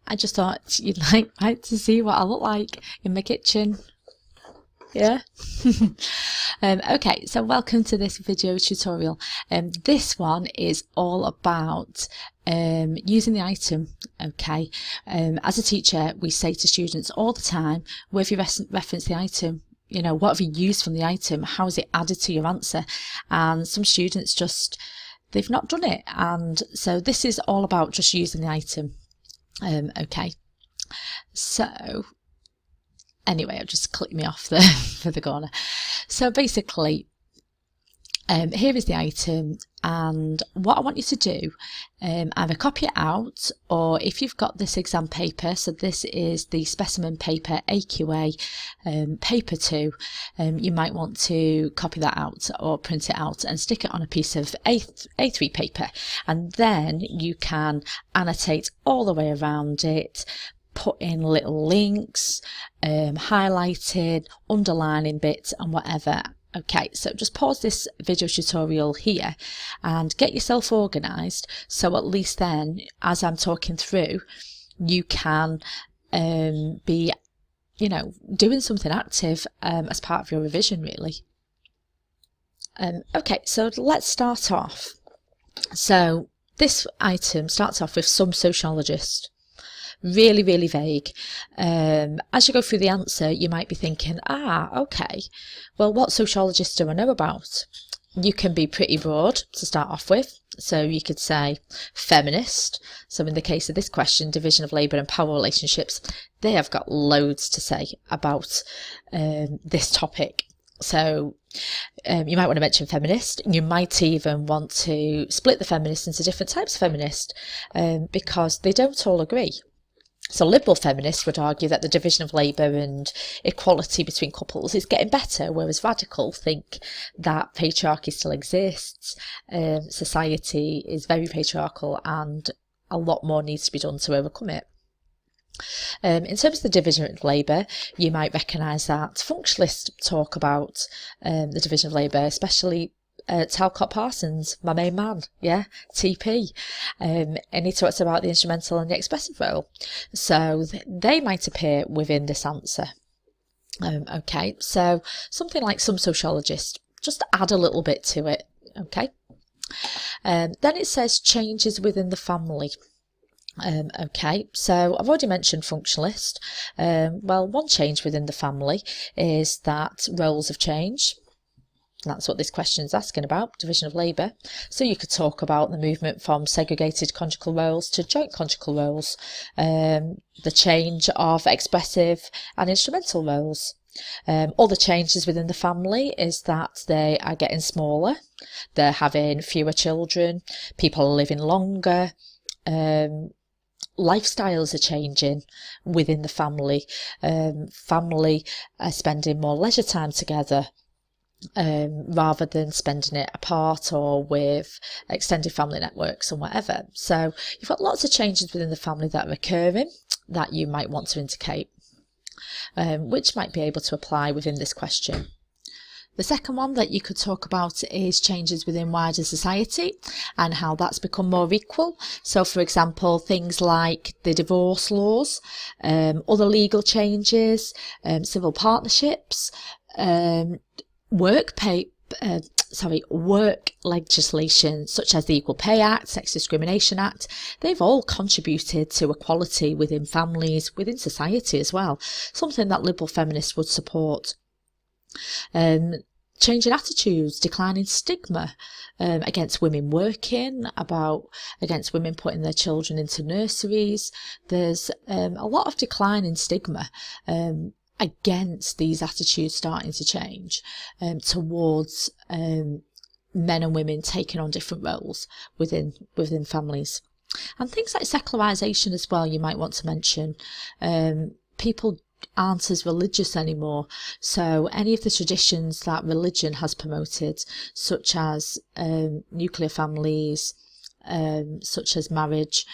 I just thought you'd like to see what I look like in my kitchen. Yeah. Okay, so welcome to this video tutorial. This one is all about using the item. Okay, as a teacher, we say to students all the time, where have you referenced the item? You know, what have you used from the item? How is it added to your answer? And some students they've not done it. And so this is all about just using the item. Okay, so anyway, I've just clicked me off there for the corner. So basically, here is the item, and what I want you to do, either copy it out, or if you've got this exam paper, so this is the Specimen Paper AQA Paper 2, you might want to copy that out or print it out and stick it on a piece of A3 paper, and then you can annotate all the way around it, put in little links, highlighted, underlining bits and whatever. Okay, so just pause this video tutorial here and get yourself organised, so at least then, as I'm talking through, you can be, you know, doing something active as part of your revision, really. Okay, so let's start off. So this item starts off with some sociologist. Really, really vague. As you go through the answer, you might be thinking, okay, well, what sociologists do I know about? You can be pretty broad to start off with. So you could say feminist. So in the case of this question, division of labour and power relationships, they have got loads to say about this topic. So you might want to mention feminist. You might even want to split the feminists into different types of feminist because they don't all agree. So liberal feminists would argue that the division of labour and equality between couples is getting better, whereas radical think that patriarchy still exists, society is very patriarchal and a lot more needs to be done to overcome it. In terms of the division of labour, you might recognise that functionalists talk about the division of labour, especially Talcott Parsons, my main man, yeah, TP, and he talks about the instrumental and the expressive role, so they might appear within this answer. Okay, so something like some sociologists, just add a little bit to it. Okay, then it says changes within the family. Okay, so I've already mentioned functionalist. Well, one change within the family is that roles have changed. That's what this question is asking about, division of labour. So you could talk about the movement from segregated conjugal roles to joint conjugal roles, the change of expressive and instrumental roles. All the changes within the family is that they are getting smaller, they're having fewer children, people are living longer, lifestyles are changing within the family, family are spending more leisure time together, rather than spending it apart or with extended family networks and whatever. So you've got lots of changes within the family that are occurring that you might want to indicate, which might be able to apply within this question. The second one that you could talk about is changes within wider society and how that's become more equal. So, for example, things like the divorce laws, other legal changes, civil partnerships, work legislation such as the Equal Pay Act, Sex Discrimination Act, they've all contributed to equality within families, within society as well, something that liberal feminists would support. Changing attitudes, declining stigma against women working, against women putting their children into nurseries. There's a lot of decline in stigma against these attitudes starting to change towards men and women taking on different roles within families. And things like secularisation as well, you might want to mention. People aren't as religious anymore, so any of the traditions that religion has promoted, such as nuclear families, such as marriage,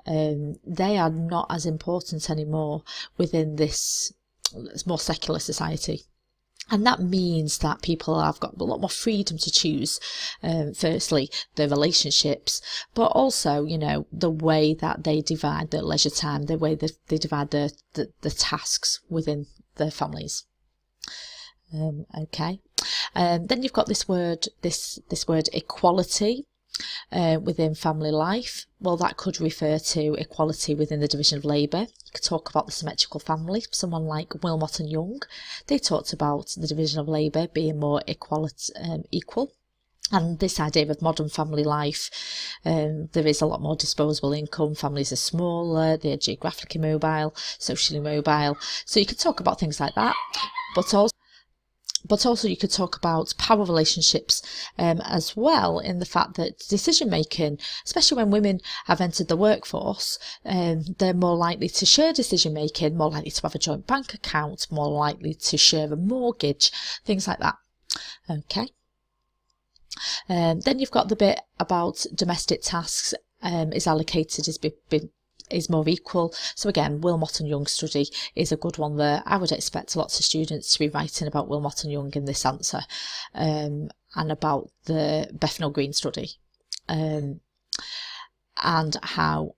they are not as important anymore within this more secular society. And that means that people have got a lot more freedom to choose, firstly, their relationships, but also, you know, the way that they divide their leisure time, the way that they divide the tasks within their families. Okay. Then you've got this word equality. Within family life. Well, that could refer to equality within the division of labour. You could talk about the symmetrical family. Someone like Wilmot and Young, they talked about the division of labour being more equal. And this idea of modern family life, there is a lot more disposable income. Families are smaller, they're geographically mobile, socially mobile. So you could talk about things like that, but also you could talk about power relationships as well, in the fact that decision making, especially when women have entered the workforce, they're more likely to share decision making, more likely to have a joint bank account, more likely to share a mortgage, things like that. Okay. Then you've got the bit about domestic tasks is allocated, is more equal. So again, Wilmot and Young study is a good one there. I would expect lots of students to be writing about Wilmot and Young in this answer, and about the Bethnal Green study, and how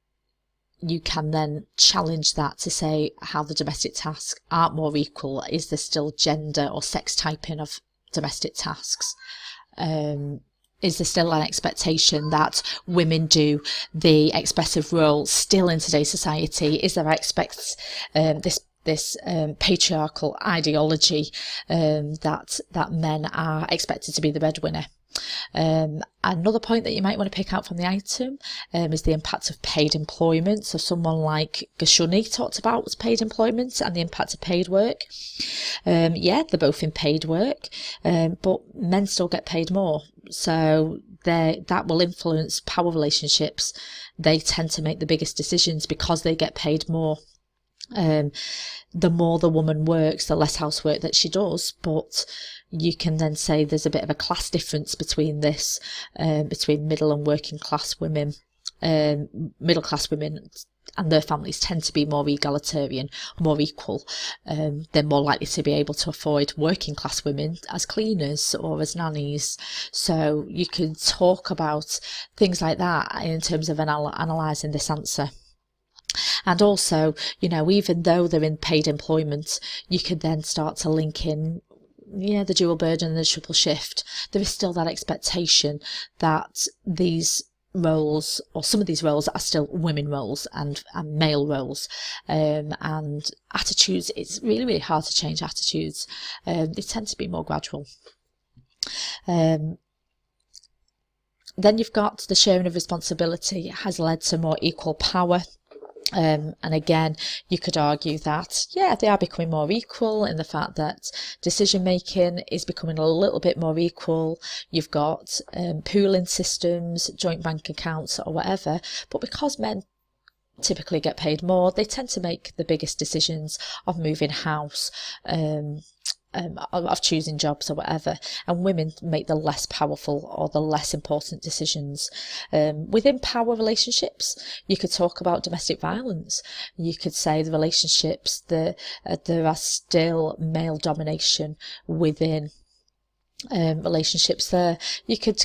you can then challenge that to say how the domestic tasks aren't more equal. Is there still gender or sex typing of domestic tasks? Is there still an expectation that women do the expressive role still in today's society? Is there this patriarchal ideology that men are expected to be the breadwinner? Another point that you might want to pick out from the item is the impact of paid employment. So someone like Gashuni talked about paid employment and the impact of paid work. Yeah, they're both in paid work, but men still get paid more. So that will influence power relationships. They tend to make the biggest decisions because they get paid more. The more the woman works, the less housework that she does, but you can then say there's a bit of a class difference between this, between middle and working class women. Middle class women and their families tend to be more egalitarian, more equal. They're more likely to be able to afford working class women as cleaners or as nannies. So you can talk about things like that in terms of analysing this answer. And also, you know, even though they're in paid employment, you could then start to link in, the dual burden and the triple shift. There is still that expectation that these roles, or some of these roles, are still women roles and male roles, and attitudes. It's really, really hard to change attitudes. They tend to be more gradual. Then you've got the sharing of responsibility has led to more equal power. And again, you could argue that, they are becoming more equal in the fact that decision making is becoming a little bit more equal. You've got pooling systems, joint bank accounts or whatever, but because men typically get paid more, they tend to make the biggest decisions of moving house, of choosing jobs or whatever, and women make the less powerful or the less important decisions. Within power relationships, you could talk about domestic violence. You could say the relationships, there are still male domination within relationships there. You could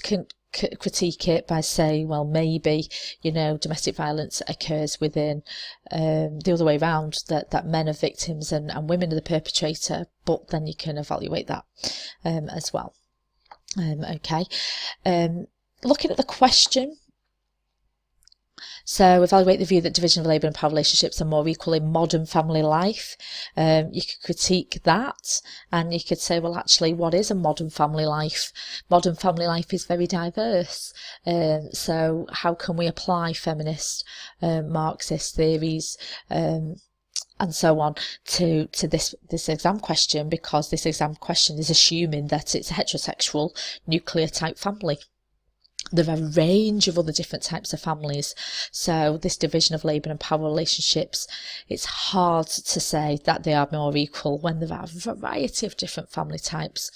critique it by saying, well, maybe, domestic violence occurs within the other way around, that men are victims and women are the perpetrator, but then you can evaluate that as well. Okay. Looking at the question, so evaluate the view that division of labour and power relationships are more equal in modern family life. You could critique that, and you could say, well, actually, what is a modern family life? Modern family life is very diverse. So how can we apply feminist, Marxist theories, and so on to this exam question? Because this exam question is assuming that it's a heterosexual nuclear type family. There are a range of other different types of families. So this division of labour and power relationships, it's hard to say that they are more equal when there are a variety of different family types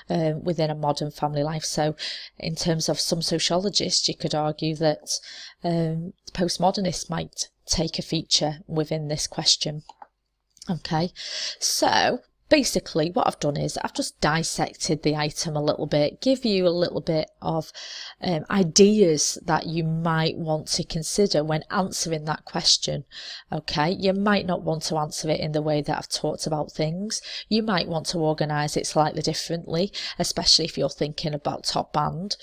within a modern family life. So in terms of some sociologists, you could argue that postmodernists might take a feature within this question. Okay, so basically what I've done is I've just dissected the item a little bit, give you a little bit of ideas that you might want to consider when answering that question. Okay, you might not want to answer it in the way that I've talked about things. You might want to organise it slightly differently, especially if you're thinking about top band.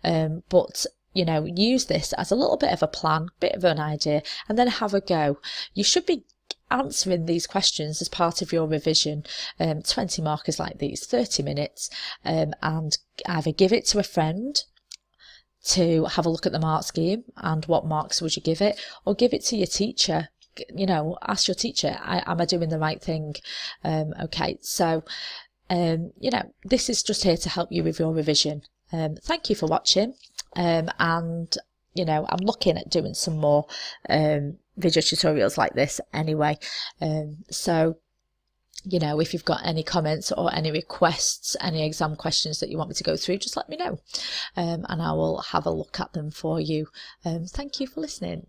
But you know, use this as a little bit of a plan, bit of an idea, and then have a go. You should be answering these questions as part of your revision, 20 markers like these, 30 minutes, and either give it to a friend to have a look at the mark scheme and what marks would you give it, or give it to your teacher. You know, ask your teacher, am I doing the right thing? Okay, so you know, this is just here to help you with your revision. Thank you for watching, and you know, I'm looking at doing some more video tutorials like this anyway. So, you know, if you've got any comments or any requests, any exam questions that you want me to go through, just let me know, and I will have a look at them for you. Thank you for listening.